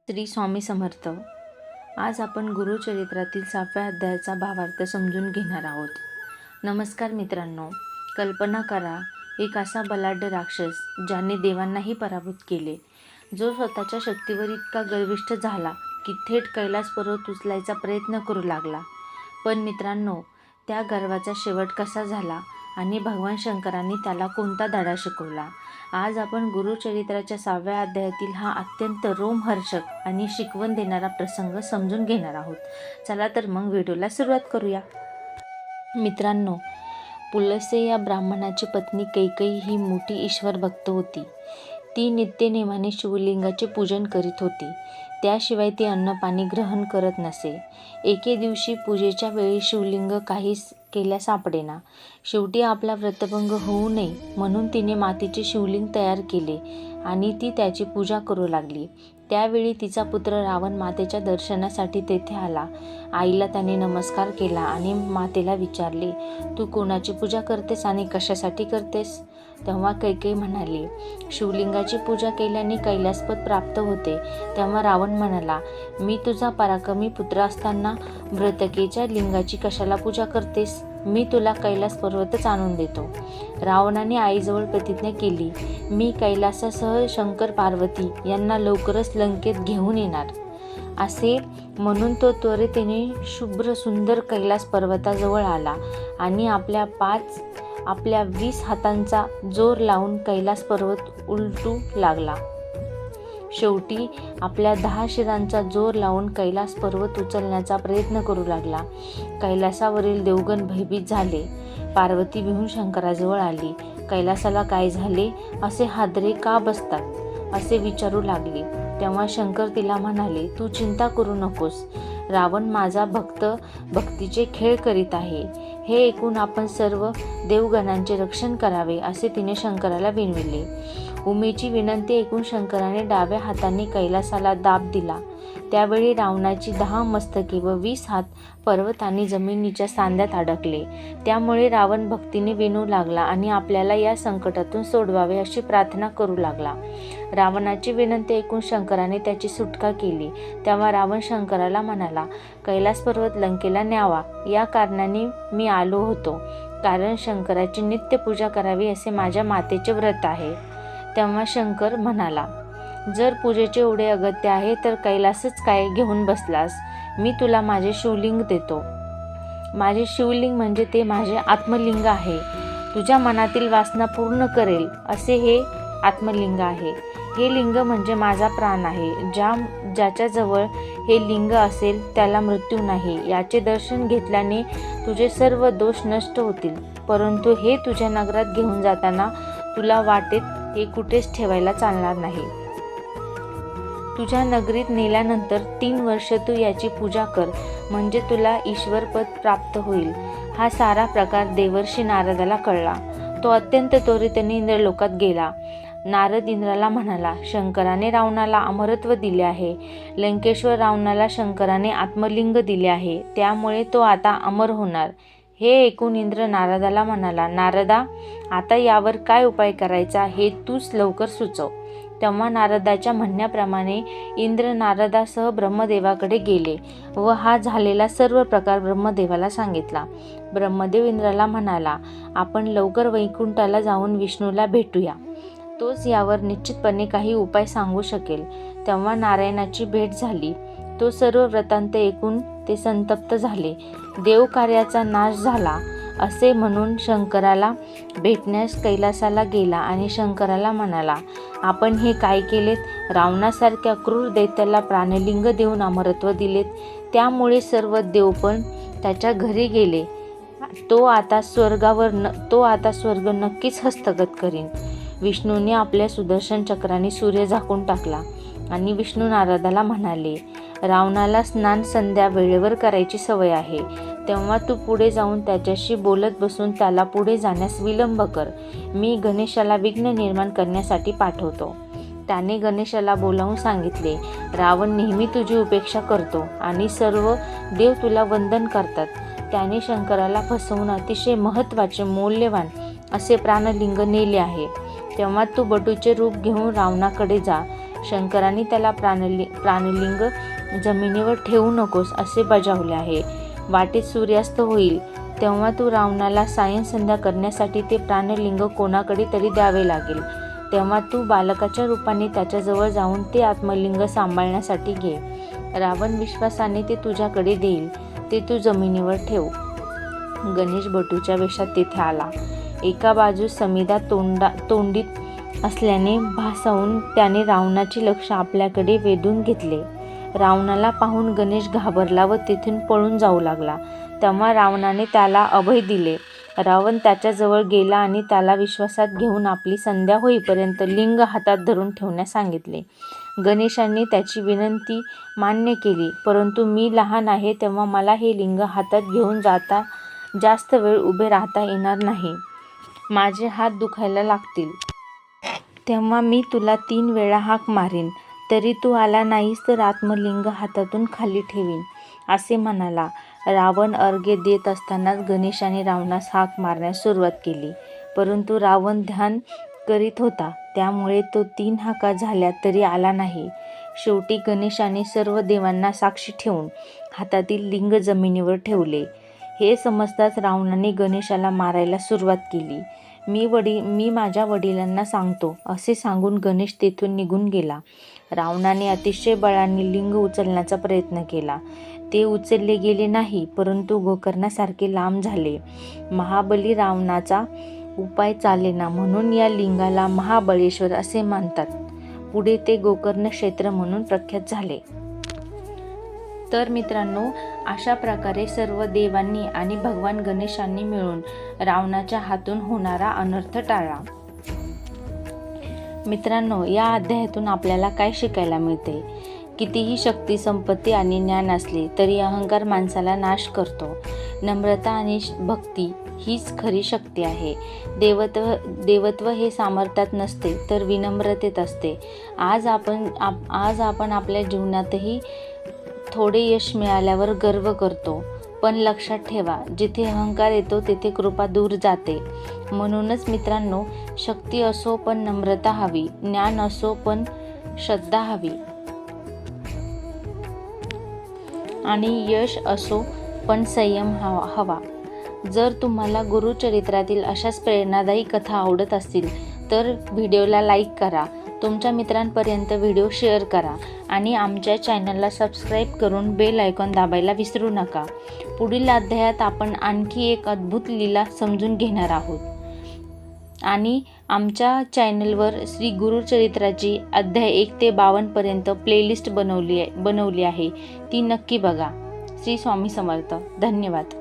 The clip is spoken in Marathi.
श्री स्वामी समर्थ. आज आपण गुरुचरित्रातील 6व्या अध्यायाचा भावार्थ समजून घेणार आहोत. नमस्कार मित्रांनो. कल्पना करा, एक असा बलाढ्य राक्षस ज्याने देवांनाही पराभूत केले, जो स्वतःच्या शक्तीवर इतका गर्विष्ठ झाला की थेट कैलास पर्वत उचलायचा प्रयत्न करू लागला. पण मित्रांनो, त्या गर्वाचा शेवट कसा झाला आणि भगवान शंकरांनी त्याला कोणता धडा शिकवला, आज आपण गुरुचरित्राच्या 6व्या अध्यायातील हा अत्यंत रोमहर्षक आणि शिकवण देणारा प्रसंग समजून घेणार आहोत. चला तर मग व्हिडिओला सुरुवात करूया. मित्रांनो, पुलस्त्य या ब्राह्मणाची पत्नी कैकेयी ही मोठी ईश्वर भक्त होती. ती नित्यनेमाने शिवलिंगाचे पूजन करीत होती. त्याशिवाय ती अन्नपाणी ग्रहण करत नसे. एके दिवशी पूजेच्या वेळी शिवलिंग काहीच केल्या सापडेना. शेवटी आपला व्रतभंग होऊ नये म्हणून तिने मातीचे शिवलिंग तयार केले आणि ती त्याची पूजा करू लागली. त्यावेळी तिचा पुत्र रावण मातेच्या दर्शनासाठी तेथे आला. आईला त्याने नमस्कार केला आणि मातेला विचारले, तू कोणाची पूजा करतेस आणि कशासाठी करतेस? तेव्हा कैकेयी म्हणाली, शिवलिंगाची पूजा केल्याने कैलासपद प्राप्त होते. तेव्हा रावण म्हणाला, मी तुझा पराक्रमी पुत्र असताना मृतकेच्या लिंगाची कशाला पूजा करतेस? मी तुला कैलास पर्वतच आणून देतो. रावणाने आईजवळ प्रतिज्ञा केली, मी कैलासासह शंकर पार्वती यांना लवकरच लंकेत घेऊन येणार. असे म्हणून तो त्वरेने शुभ्र सुंदर कैलास पर्वताजवळ आला आणि आपल्या 20 हातांचा जोर लावून कैलास पर्वत उलटू लागला. शेवटी आपल्या 10 शिरांचा जोर लावून कैलास पर्वत उचलण्याचा प्रयत्न करू लागला. कैलासावरील देवगण भयभीत झाले. पार्वती भिवून शंकराजवळ आली. कैलासाला काय झाले, असे हादरे का बसतात असे विचारू लागली. तेव्हा शंकर तिला म्हणाले, तू चिंता करू नकोस. रावण माझा भक्त भक्तीचे खेळ करीत आहे. हे ऐकून आपण सर्व देवगणांचे रक्षण करावे असे तिने शंकराला विनविले. उमेची विनंती ऐकून शंकराने डाव्या हाताने कैलासाला दाब दिला. त्यावेळी रावणाची 10 मस्तके व 20 हात पर्वताने जमिनीच्या सांध्यात अडकले. त्यामुळे रावण भक्तीने विनू लागला आणि आपल्याला या संकटातून सोडवावे अशी प्रार्थना करू लागला. रावणाची विनंती ऐकून शंकराने त्याची सुटका केली. तेव्हा रावण शंकराला म्हणाला, कैलास पर्वत लंकेला न्यावा या कारणाने मी आलो होतो, कारण शंकराची नित्य पूजा करावी असे माझ्या मातेचे व्रत आहे. तेव्हा शंकर म्हणाला, जर पूजेचे एवढे अगत्य आहे तर कैलासच काय घेऊन बसलास? मी तुला माझे शिवलिंग देतो. माझे शिवलिंग म्हणजे ते माझे आत्मलिंग आहे. तुझ्या मनातील वासना पूर्ण करेल असे हे आत्मलिंग आहे. हे लिंग म्हणजे माझा प्राण आहे. ज्याच्याजवळ हे लिंग असेल त्याला मृत्यू नाही. याचे दर्शन घेतल्याने तुझे सर्व दोष नष्ट होतील. परंतु हे तुझ्या नगरात घेऊन जाताना तुला वाटेत हे कुठेच ठेवायला चालणार नाही. तुझ्या नगरीत नेल्यानंतर 3 वर्ष तू याची पूजा कर, म्हणजे तुला ईश्वरपद प्राप्त होईल. हा सारा प्रकार देवर्षी नारदाला कळला. तो अत्यंत त्वरितने इंद्रलोकात गेला. नारद इंद्राला म्हणाला, शंकराने रावणाला अमरत्व दिले आहे. लंकेश्वर रावणाला शंकराने आत्मलिंग दिले आहे, त्यामुळे तो आता अमर होणार. हे ऐकून इंद्र नारदाला म्हणाला, नारदा, आता यावर काय उपाय करायचा हे तूच लवकर सुचव. तेव्हा नारदाच्या म्हणण्याप्रमाणे इंद्र नारदासह ब्रह्मदेवाकडे गेले व हा झालेला सर्व प्रकार ब्रह्मदेवाला सांगितला. ब्रह्मदेव इंद्राला म्हणाला, आपण लवकर वैकुंठाला जाऊन विष्णूला भेटूया. तोच यावर निश्चितपणे काही उपाय सांगू शकेल. तेव्हा नारायणाची भेट झाली. तो सर्व वृत्तांत ऐकून ते संतप्त झाले. देवकार्याचा नाश झाला असे म्हणून शंकराला भेटण्यास कैलासाला गेला आणि शंकराला म्हणाला, आपण हे काय केलेत? रावणासारख्या क्रूर दैत्याला प्राणलिंग देऊन अमरत्व दिलेत. त्यामुळे सर्व देवपण त्याच्या घरी गेले. तो आता स्वर्ग नक्कीच हस्तगत करीन. विष्णूने आपल्या सुदर्शन चक्राने सूर्य झाकून टाकला आणि विष्णू नारदाला म्हणाले, रावणाला स्नान संध्या वेळेवर करायची सवय आहे. तेव्हा तू पुढे जाऊन त्याच्याशी बोलत बसून त्याला पुढे जाण्यास विलंब कर. मी गणेशाला विघ्न निर्माण करण्यासाठी पाठवतो. त्याने गणेशाला बोलावून सांगितले, रावण नेहमी तुझी उपेक्षा करतो आणि सर्व देव तुला वंदन करतात. त्याने शंकराला फसवून अतिशय महत्त्वाचे मौल्यवान असे प्राणलिंग नेले आहे. तेव्हा तू बटूचे रूप घेऊन रावणाकडे जा. शंकराने त्याला प्राणलिंग जमिनीवर ठेवू नकोस असे बजावले आहे. वाटेत सूर्यास्त होईल तेव्हा तू रावणाला सायं संध्या करण्यासाठी ते प्राणलिंग कोणाकडे तरी द्यावे लागेल. तेव्हा तू बालकाच्या रूपाने त्याच्याजवळ जाऊन ते आत्मलिंग सांभाळण्यासाठी घे. रावण विश्वासाने ते तुझ्याकडे देईल. ते तू जमिनीवर ठेव. गणेश बटूच्या वेशात तेथे आला. एका बाजूस समिधा तोंडीत असल्याने भासावून त्याने रावणाचे लक्ष आपल्याकडे वेधून घेतले. रावणाला पाहून गणेश घाबरला व तेथून पळून जाऊ लागला. तेव्हा रावणाने त्याला अभय दिले. रावण त्याच्याजवळ गेला आणि त्याला विश्वासात घेऊन आपली संध्या होईपर्यंत लिंग हातात धरून ठेवण्यास सांगितले. गणेशाने त्याची विनंती मान्य केली, परंतु मी लहान आहे तेव्हा मला हे लिंग हातात घेऊन जास्त वेळ उभे राहता येणार नाही. माझे हात दुखायला लागतील. तेव्हा मी तुला 3 वेळा हाक मारीन, तरी तू आला नाहीस तर आत्मलिंग हातातून खाली ठेवीन असे म्हणाला. रावण अर्घ्य देत असतानाच गणेशाने रावणास हाक मारण्यास सुरुवात केली, परंतु रावण ध्यान करीत होता, त्यामुळे तो 3 हाका झाल्या तरी आला नाही. शेवटी गणेशाने सर्व देवांना साक्षी ठेवून हातातील लिंग जमिनीवर ठेवले. हे समजताच रावणाने गणेशाला मारायला सुरुवात केली. मी माझ्या वडिलांना सांगतो असे सांगून गणेश तेथून निघून गेला. रावणाने अतिशय बळाने लिंग उचलण्याचा प्रयत्न केला. ते उचलले गेले नाही, परंतु गोकर्णासारखे लांब झाले. महाबली रावणाचा उपाय चालेना म्हणून या लिंगाला महाबळेश्वर असे म्हणतात. पुढे ते गोकर्ण क्षेत्र म्हणून प्रख्यात झाले. तर मित्रांनो, अशा प्रकारे सर्व देवांनी आणि भगवान गणेशांनी मिळून रावणाच्या हातून होणारा अनर्थ टाळला. मित्रांनो, या अध्यायातून आपल्याला काय शिकायला मिळते? कितीही शक्ती, संपत्ती आणि ज्ञान असले तरी अहंकार माणसाला नाश करतो. नम्रता आणि भक्ती हीच खरी शक्ती आहे. देवत्व हे सामर्थ्यात नसते तर विनम्रतेत असते. आज आपण आपल्या जीवनातही थोडे यश मिळाल्यावर गर्व करतो, पण लक्षात ठेवा, जिथे अहंकार येतो तेथे कृपा दूर जाते. म्हणूनच मित्रांनो, शक्ती असो पण नम्रता हवी, ज्ञान असो पण श्रद्धा हवी, आणि यश असो पण संयम हवा. जर तुम्हाला गुरुचरित्रातील अशाच प्रेरणादायी कथा आवडत असतील तर व्हिडिओला लाईक करा, तुमच्या मित्रांपर्यंत व्हिडिओ शेअर करा आणि आमच्या चॅनलला सबस्क्राईब करून बेल आयकॉन दाबायला विसरू नका. पुढील अध्यायात आपण आणखी एक अद्भुत लीला समजून घेणार आहोत आणि आमच्या चॅनलवर श्री गुरुचरित्राची अध्याय 1 ते 52 पर्यंत प्लेलिस्ट बनवली आहे, ती नक्की बघा. श्री स्वामी समर्थ. धन्यवाद.